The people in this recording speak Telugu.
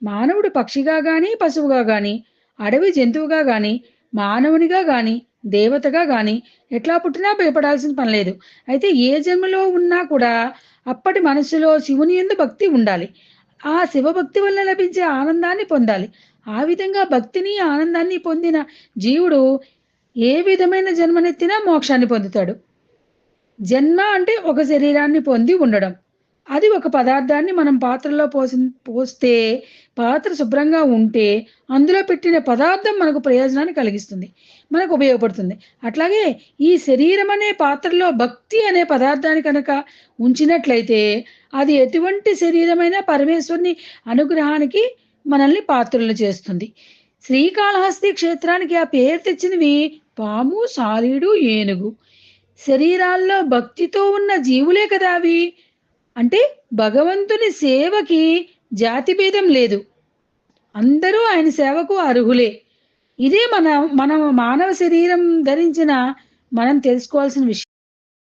మానవుడు పక్షిగా గాని, పశువుగా గాని, అడవి జంతువుగా గాని, మానవునిగా గాని, దేవతగా గాని ఎట్లా పుట్టినా భయపడాల్సిన పని లేదు. అయితే ఏ జన్మలో ఉన్నా కూడా అప్పటి మనసులో శివుని యందు భక్తి ఉండాలి. ఆ శివభక్తి వల్ల లభించే ఆనందాన్ని పొందాలి. ఆ విధంగా భక్తిని, ఆనందాన్ని పొందిన జీవుడు ఏ విధమైన జన్మనెత్తినా మోక్షాన్ని పొందుతాడు. జన్మ అంటే ఒక శరీరాన్ని పొంది ఉండడం. అది ఒక పదార్థాన్ని మనం పాత్రలో పోస్తే పాత్ర శుభ్రంగా ఉంటే అందులో పెట్టిన పదార్థం మనకు ప్రయోజనాన్ని కలిగిస్తుంది. మనకు ఉపయోగపడుతుంది. అట్లాగే ఈ శరీరం అనే పాత్రలో భక్తి అనే పదార్థాన్ని కనుక ఉంచినట్లయితే అది ఎటువంటి శరీరమైనా పరమేశ్వరుని అనుగ్రహానికి మనల్ని పాత్రలు చేస్తుంది. శ్రీకాళహస్తి క్షేత్రానికి ఆ పేరు తెచ్చినవి పాము, సాలీడు, ఏనుగు. శరీరాల్లో భక్తితో ఉన్న జీవులే కదా అవి. అంటే భగవంతుని సేవకి జాతి భేదం లేదు. అందరూ ఆయన సేవకు అర్హులే. ఇదే మన మన మానవ శరీరం ధరించిన మనం తెలుసుకోవాల్సిన విషయం.